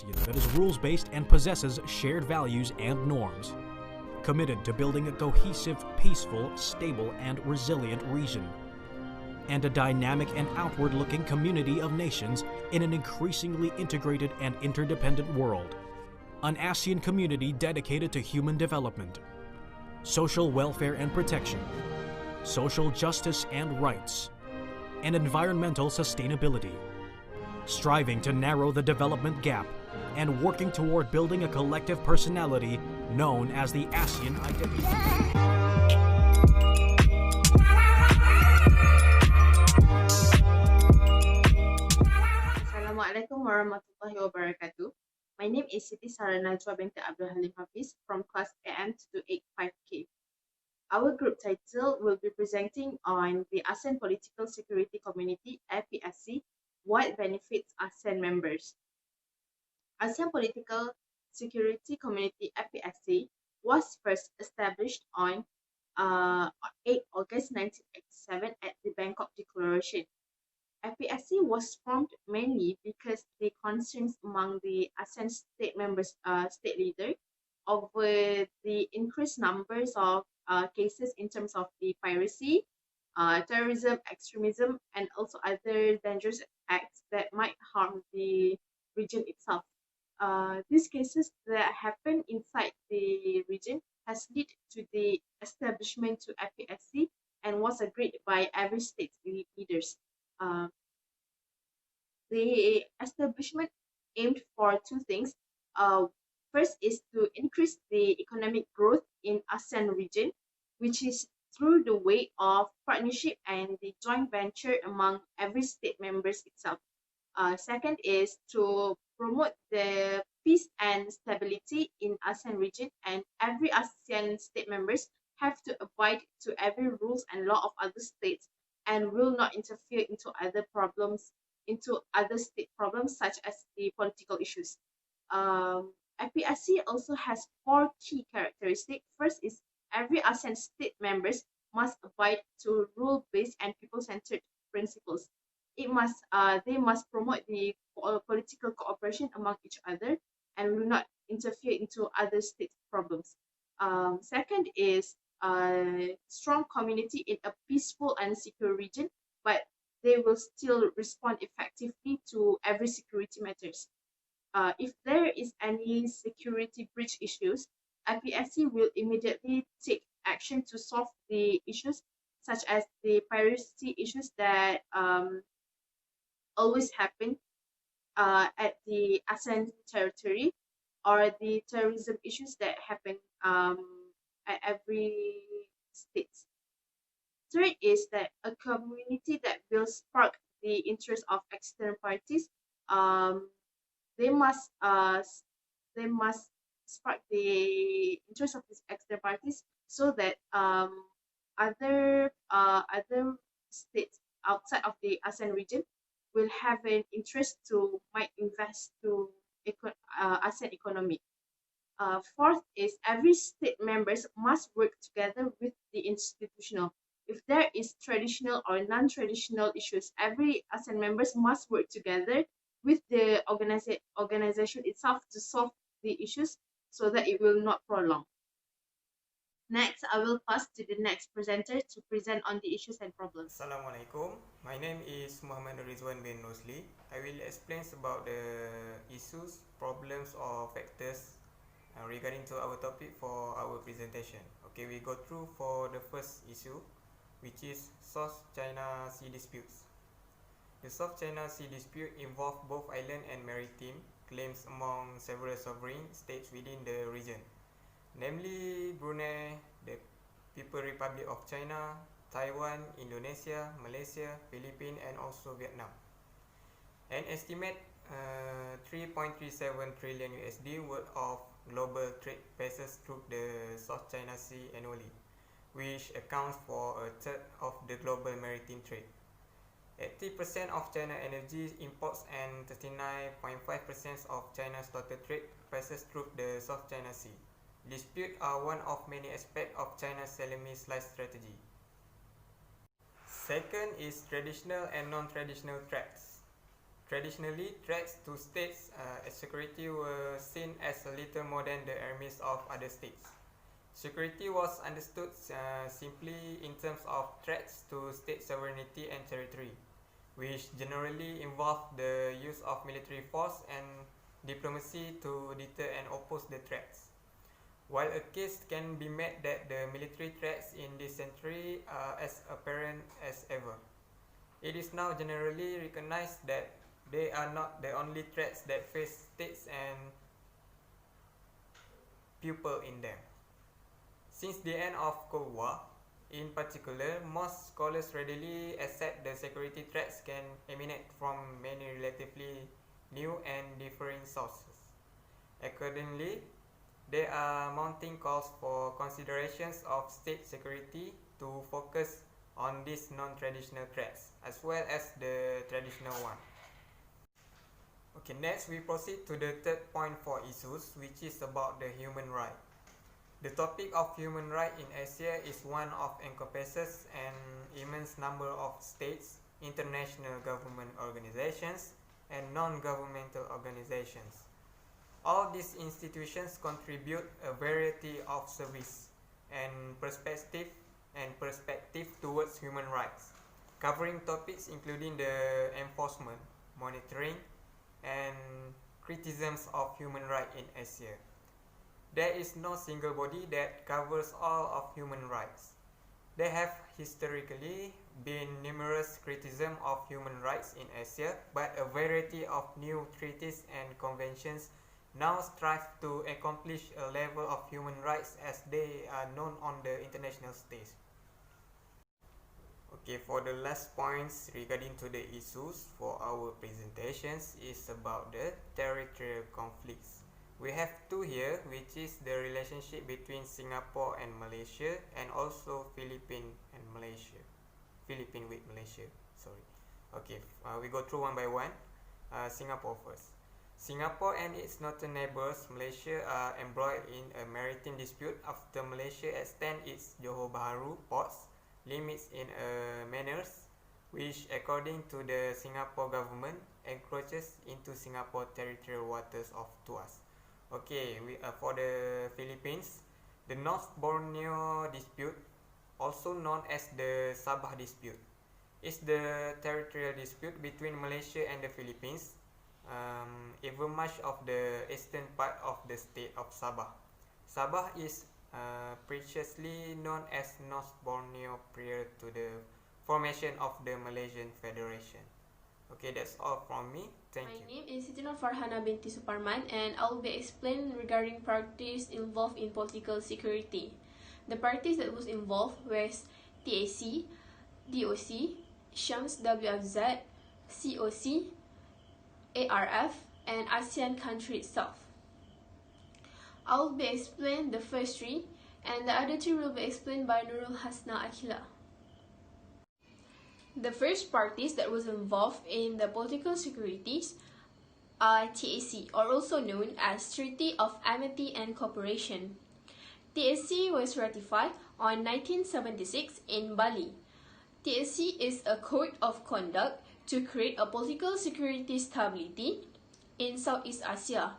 ASEAN that is rules-based and possesses shared values and norms. Committed to building a cohesive, peaceful, stable, and resilient region. And a dynamic and outward-looking community of nations in an increasingly integrated and interdependent world. An ASEAN community dedicated to human development, social welfare and protection, social justice and rights, and environmental sustainability, striving to narrow the development gap and working toward building a collective personality known as the ASEAN Identity. Assalamualaikum warahmatullahi wabarakatuh. My name is Siti Sarana Najwa binti Abdul Halim Hafiz from class AM285K. Our group title will be presenting on the ASEAN Political Security Community, APSC, what benefits ASEAN members. ASEAN Political Security Community, APSC, was first established on 8 August 1987 at the Bangkok Declaration. APSC was formed mainly because the concerns among the ASEAN state members, state leaders, over the increased numbers of cases in terms of the piracy, terrorism, extremism, and also other dangerous acts that might harm the region itself. These cases that happen inside the region has led to the establishment to APSC and was agreed by every state leaders. The establishment aimed for two things. First is to increase the economic growth in ASEAN region, which is through the way of partnership and the joint venture among every state members itself. Second is to promote the peace and stability in ASEAN region, and every ASEAN state members have to abide to every rules and law of other states and will not interfere into other state problems such as the political issues. APSC also has 4 key characteristics. First is every ASEAN state members must abide to rule-based and people-centered principles. They must promote the political cooperation among each other and will not interfere into other state problems. Second is strong community in a peaceful and secure region, but they will still respond effectively to every security matters. If there is any security breach issues, APSC will immediately take action to solve the issues, such as the piracy issues that always happen at the ASEAN territory, or the terrorism issues that happen at every state. Third is that a community that will spark the interest of external parties. They must spark the interest of these external parties so that other states outside of the ASEAN region will have an interest to might invest to ASEAN economy. Fourth is every state members must work together with the institutional. If there is traditional or non-traditional issues, every ASEAN members must work together with the organization itself to solve the issues so that it will not prolong. Next, I will pass to the next presenter to present on the issues and problems. Assalamualaikum. My name is Muhammad Rizwan bin Rosli. I will explain about the issues, problems or factors regarding to our topic for our presentation. Okay, we go through for the first issue, which is South China Sea disputes. The South China Sea dispute involves both island and maritime claims among several sovereign states within the region, namely Brunei, the People's Republic of China, Taiwan, Indonesia, Malaysia, Philippines, and also Vietnam. An estimate 3.37 trillion USD worth of global trade passes through the South China Sea annually, which accounts for a third of the global maritime trade. 80% of China energy imports and 39.5% of China's total trade passes through the South China Sea. Disputes are one of many aspects of China's Salami Slice strategy. Second is traditional and non-traditional threats. Traditionally, threats to states' security were seen as a little more than the enemies of other states. Security was understood simply in terms of threats to state sovereignty and territory, which generally involved the use of military force and diplomacy to deter and oppose the threats. While a case can be made that the military threats in this century are as apparent as ever, it is now generally recognized that they are not the only threats that face states and people in them. Since the end of Cold War, in particular, most scholars readily accept the security threats can emanate from many relatively new and differing sources. Accordingly, there are mounting calls for considerations of state security to focus on these non-traditional threats as well as the traditional one. Okay, next we proceed to the third point for issues, which is about the human right. The topic of human right in Asia is one of encompasses an immense number of states, international government organizations, and non-governmental organizations. All these institutions contribute a variety of service and perspective towards human rights, covering topics including the enforcement, monitoring, and criticisms of human rights in Asia. There is no single body that covers all of human rights. There have historically been numerous criticisms of human rights in Asia, but a variety of new treaties and conventions now strive to accomplish a level of human rights as they are known on the international stage. Okay, for the last points regarding to the issues for our presentations is about the territorial conflicts. We have two here, which is the relationship between Singapore and Malaysia, and also Philippines with Malaysia. Sorry. Okay, we go through one by one. Singapore first. Singapore and its northern neighbors, Malaysia, are embroiled in a maritime dispute after Malaysia extend its Johor Bahru ports limits in a manner which, according to the Singapore government, encroaches into Singapore territorial waters of Tuas. Okay, for the Philippines, the North Borneo dispute, also known as the Sabah dispute, is the territorial dispute between Malaysia and the Philippines, even much of the eastern part of the state of Sabah. Sabah is previously known as North Borneo prior to the formation of the Malaysian Federation. Okay, that's all from me. Thank you. My name is Siti Nur Farhana binti Suparman, and I will be explaining regarding parties involved in political security. The parties that was involved was TAC, DOC, Shams WFZ, COC, ARF, and ASEAN country itself. I will be explaining the first three, and the other two will be explained by Nurul Hasna Akila. The first parties that was involved in the political securities are TAC, or also known as Treaty of Amity and Cooperation. TAC was ratified on 1976 in Bali. TAC is a code of conduct to create a political security stability in Southeast Asia,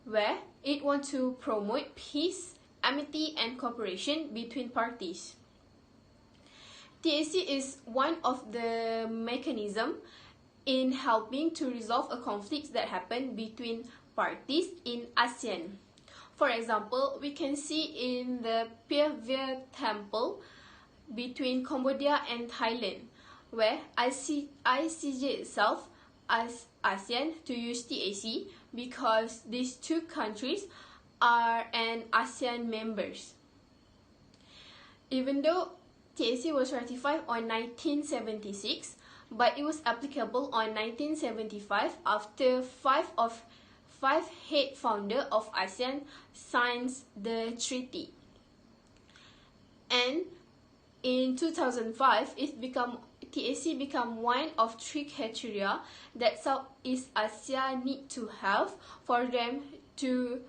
where it wants to promote peace, amity, and cooperation between parties. TAC is one of the mechanisms in helping to resolve a conflict that happened between parties in ASEAN. For example, we can see in the Pierre Temple between Cambodia and Thailand, where ICJ itself asked ASEAN to use TAC because these two countries are an ASEAN members. Even though TAC was ratified on 1976, but it was applicable on 1975 after five head founder of ASEAN signs the treaty. And in 2005, TAC became one of three criteria that Southeast Asia need to have for them to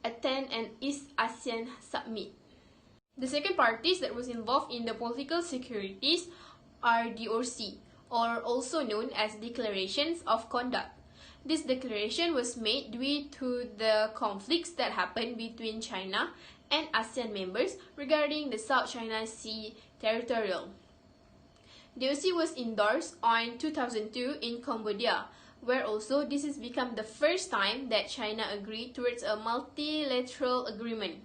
attend an East ASEAN summit. The second parties that was involved in the political securities are DOC, or also known as declarations of conduct. This declaration was made due to the conflicts that happened between China and ASEAN members regarding the South China Sea territorial. DOC was endorsed on 2002 in Cambodia, where also this has become the first time that China agreed towards a multilateral agreement.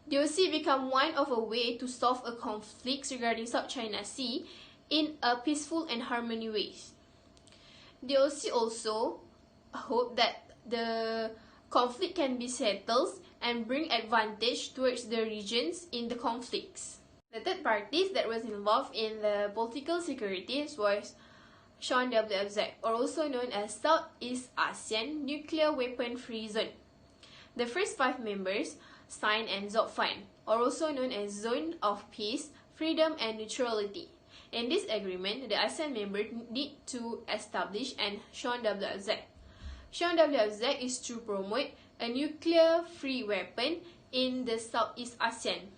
DOC became one of a way to solve a conflict regarding South China Sea in a peaceful and harmony ways. DOC also hope that the conflict can be settled and bring advantage towards the regions in the conflicts. The third parties that was involved in the political securities was SEAN, or also known as Southeast ASEAN Nuclear Weapon Free Zone. The first 5 members signed an ZOPFAN, or also known as Zone of Peace, Freedom and Neutrality. In this agreement, the ASEAN members need to establish an SEAN. SEAN is to promote a nuclear-free weapon in the Southeast ASEAN,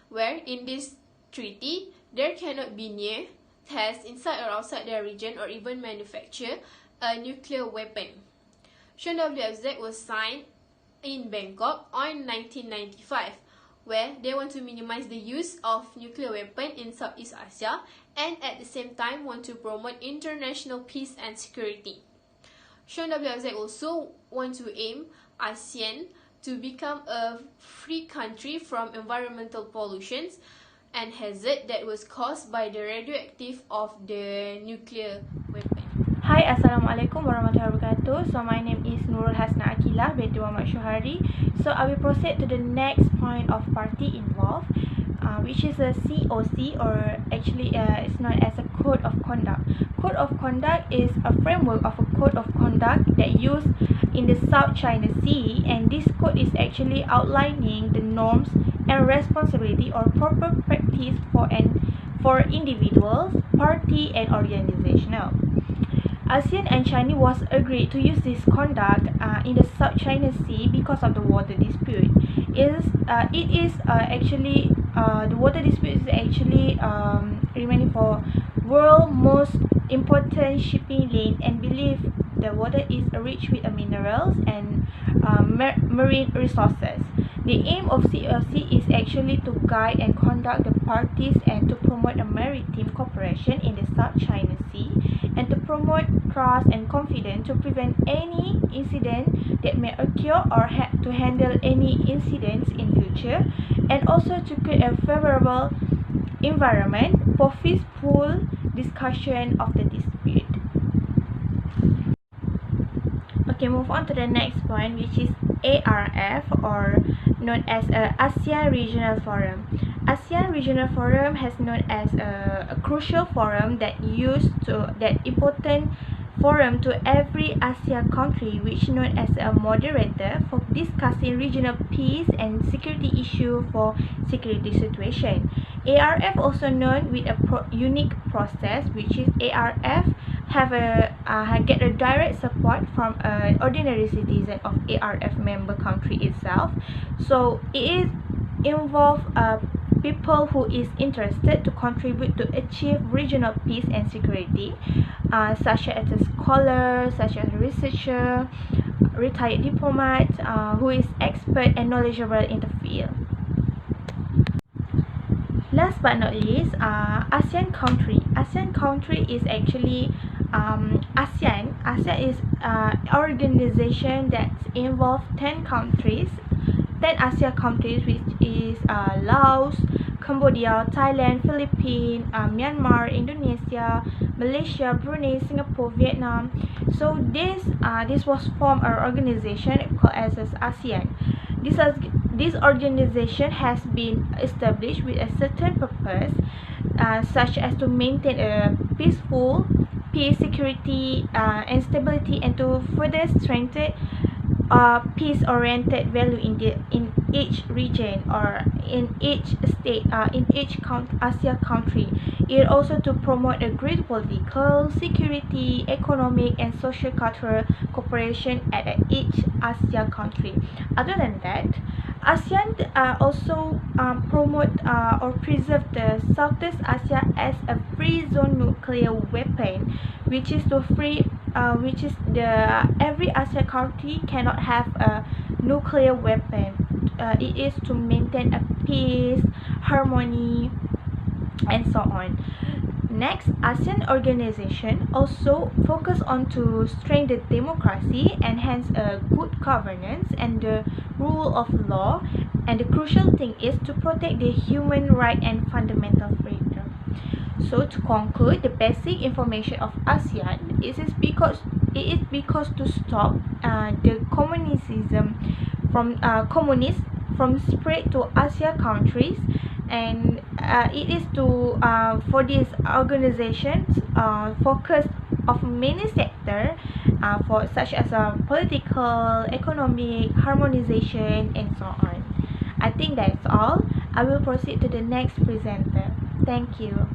where in this treaty, there cannot be near, test inside or outside their region or even manufacture a nuclear weapon. SEAN was signed in Bangkok on 1995, where they want to minimize the use of nuclear weapon in Southeast Asia and at the same time want to promote international peace and security. SEAN also want to aim ASEAN to become a free country from environmental pollutions and hazard that was caused by the radioactive of the nuclear weapon. Hi, Assalamualaikum warahmatullahi wabarakatuh. So my name is Nurul Hasna Akilah binti Muhammad Syuhari. So I will proceed to the next point of party involved, which is a COC, or actually it's known as a Code of Conduct. Code of Conduct is a framework of a code of conduct that used in the South China Sea, and this code is actually outlining the norms and responsibility or proper practice for individuals, party and organizational. ASEAN and China was agreed to use this conduct in the South China Sea because of the water dispute. The water dispute is actually remaining for world most important shipping lane, and believe the water is rich with minerals and marine resources. The aim of COC is actually to guide and conduct the parties and to promote a maritime cooperation in the South China Sea, and to promote trust and confidence to prevent any incident that may occur or to handle any incidents in future, and also to create a favorable environment for peaceful discussion of the dispute. Okay, move on to the next point, which is ARF, or known as ASEAN Regional Forum. ASEAN Regional Forum has known as a crucial forum that important forum to every ASEAN country, which known as a moderator for discussing regional peace and security issue for security situation. ARF also known with a unique process, which is ARF get a direct support from an ordinary citizen of ARF member country itself. So it is involve people who is interested to contribute to achieve regional peace and security, such as a scholar, such as a researcher, retired diplomat, who is expert and knowledgeable in the field. Last but not least, ASEAN country. ASEAN country is actually ASEAN. ASEAN is an organization that involves 10 countries, 10 ASEAN countries, which is Laos, Cambodia, Thailand, Philippines, Myanmar, Indonesia, Malaysia, Brunei, Singapore, Vietnam. So this was formed an organization called as ASEAN. This organization has been established with a certain purpose, such as to maintain a peace, security, and stability, and to further strengthen peace-oriented value each region or in each state, in each ASEAN country. It also to promote a great political, security, economic, and social cultural cooperation at each ASEAN country. Other than that, ASEAN also promote or preserve the Southeast Asia as a free zone nuclear weapon, which is to free, which is the every ASEAN country cannot have a nuclear weapon. It is to maintain a peace, harmony, and so on. Next, ASEAN organization also focus on to strengthen democracy, enhance good governance and the rule of law, and the crucial thing is to protect the human right and fundamental freedom. So to conclude, the basic information of ASEAN it is because to stop the communism from communist from spread to ASEAN countries, and it is to for these organizations focus of many sector for such as political, economic, harmonization, and so on. I think that's all. I will proceed to the next presenter. Thank you.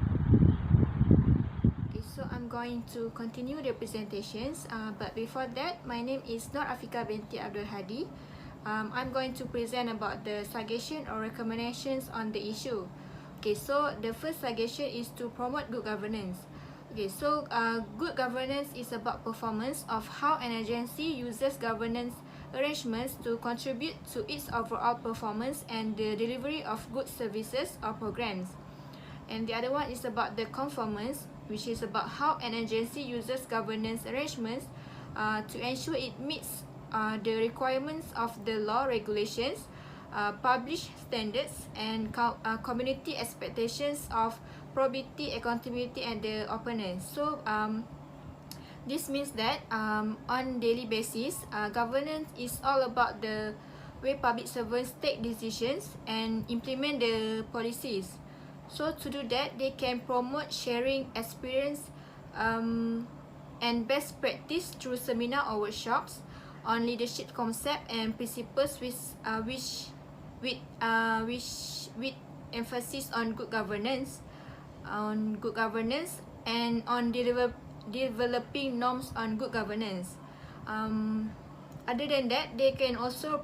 Okay, so I'm going to continue the presentations. But before that, my name is Nur Afika binti Abdul Hadi. I'm going to present about the suggestion or recommendations on the issue. Okay, so the first suggestion is to promote good governance. Okay, so good governance is about performance of how an agency uses governance arrangements to contribute to its overall performance and the delivery of good services or programs. And the other one is about the conformance, which is about how an agency uses governance arrangements to ensure it meets the requirements of the law regulations, published standards, and community expectations of probity, accountability, and the openness. So this means that on daily basis, governance is all about the way public servants take decisions and implement the policies. So to do that, they can promote sharing experience and best practice through seminar or workshops on leadership concept and principles with emphasis on good governance, and on developing norms on good governance. Other than that, they can also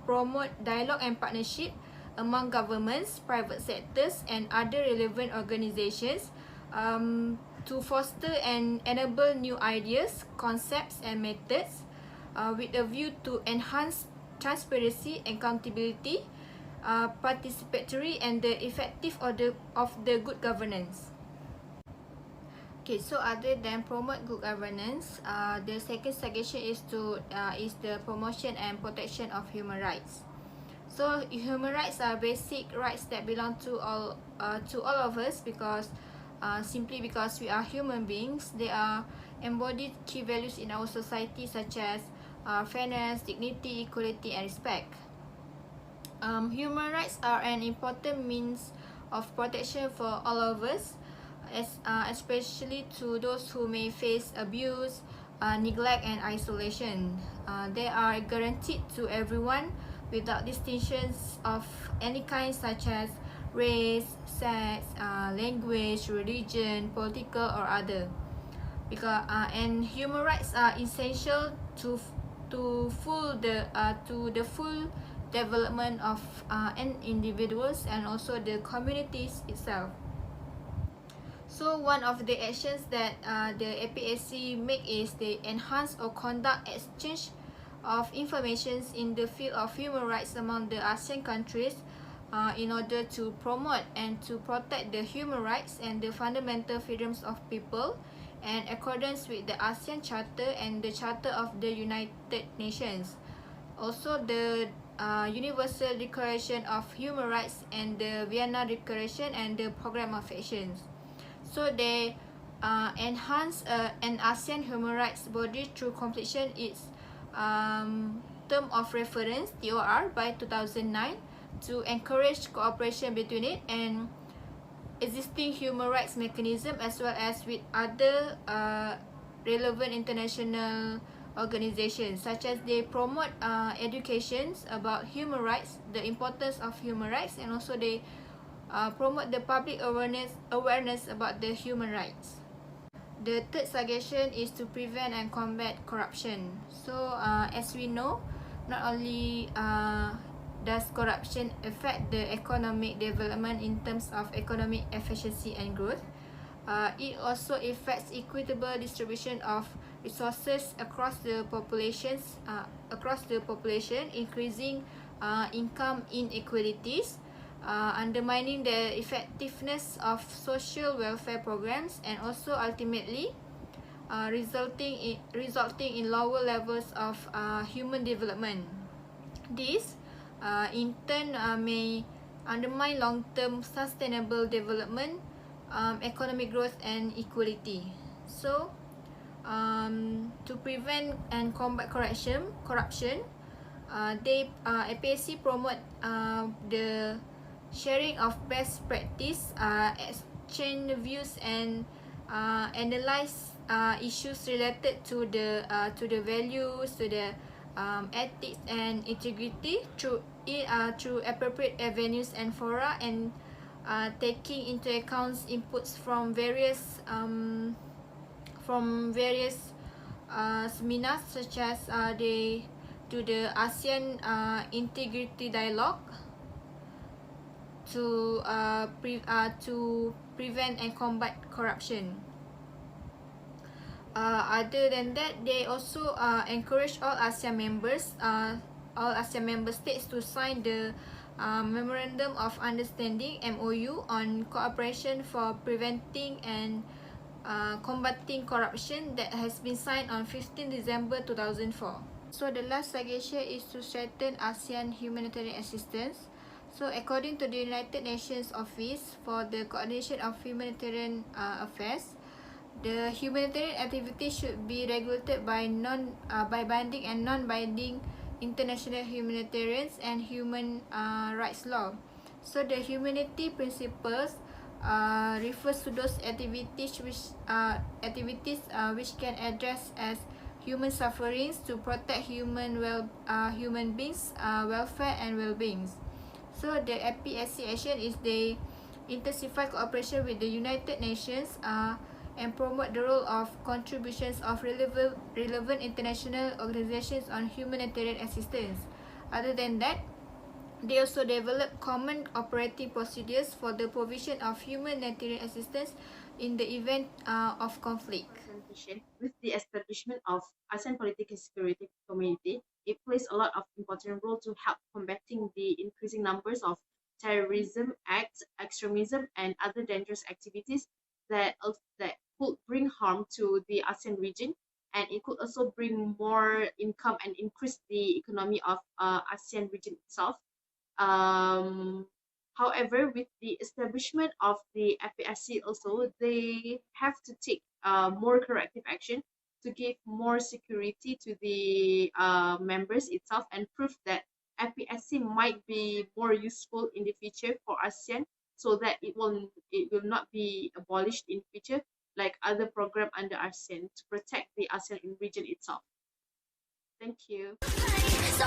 promote dialogue and partnership among governments, private sectors, and other relevant organizations to foster and enable new ideas, concepts, and methods with a view to enhance transparency, accountability, participatory, and the effective of the good governance. Okay, so other than promote good governance, the second suggestion is the promotion and protection of human rights. So human rights are basic rights that belong to all of us because simply because we are human beings. They are embodied key values in our society such as fairness, dignity, equality, and respect. Human rights are an important means of protection for all of us, especially to those who may face abuse, neglect, and isolation. They are guaranteed to everyone without distinctions of any kind such as race, sex, language, religion, political, or other. And human rights are essential to the full development of an individuals and also the communities itself. So one of the actions that the APSC make is they enhance or conduct exchange of information in the field of human rights among the ASEAN countries in order to promote and to protect the human rights and the fundamental freedoms of people in accordance with the ASEAN Charter and the Charter of the United Nations. Also the Universal Declaration of Human Rights and the Vienna Declaration and the Program of Actions. So they enhance an ASEAN human rights body through completion its Term of Reference (TOR) by 2009 to encourage cooperation between it and existing human rights mechanism as well as with other relevant international organizations, such as they promote educations about human rights, the importance of human rights, and also they promote the public awareness about the human rights. The third suggestion is to prevent and combat corruption. So as we know, not only does corruption affect the economic development in terms of economic efficiency and growth, it also affects equitable distribution of resources across the population, increasing income inequalities, undermining the effectiveness of social welfare programs, and also ultimately resulting in lower levels of human development. This in turn may undermine long-term sustainable development, economic growth, and equality. So to prevent and combat corruption, APSC promote the sharing of best practice, exchange views, and analyze issues related to the values, to the ethics and integrity through appropriate avenues and fora, and taking into account inputs from various seminars, such as they do the ASEAN Integrity Dialogue to prevent and combat corruption. Other than that, they also encourage all ASEAN member states to sign the Memorandum of Understanding (MOU) on cooperation for preventing and combating corruption that has been signed on 15 December 2004. So the last suggestion is to strengthen ASEAN humanitarian assistance. So according to the United Nations Office for the Coordination of Humanitarian Affairs, the humanitarian activity should be regulated by binding and non-binding international humanitarian and human rights law. So the humanity principles refers to those activities which can address as human sufferings to protect human beings welfare and well-being. So the APSC action is they intensify cooperation with the United Nations and promote the role of contributions of relevant international organizations on humanitarian assistance. Other than that, they also develop common operating procedures for the provision of humanitarian assistance in the event of conflict. With the establishment of ASEAN Political Security Community, it plays a lot of important role to help combating the increasing numbers of terrorism acts, extremism, and other dangerous activities that could bring harm to the ASEAN region, and it could also bring more income and increase the economy of ASEAN region itself. However, with the establishment of the APSC also, they have to take more corrective action to give more security to the members itself, and prove that APSC might be more useful in the future for ASEAN, so that it will not be abolished in future like other program under ASEAN, to protect the ASEAN region itself. Thank you. So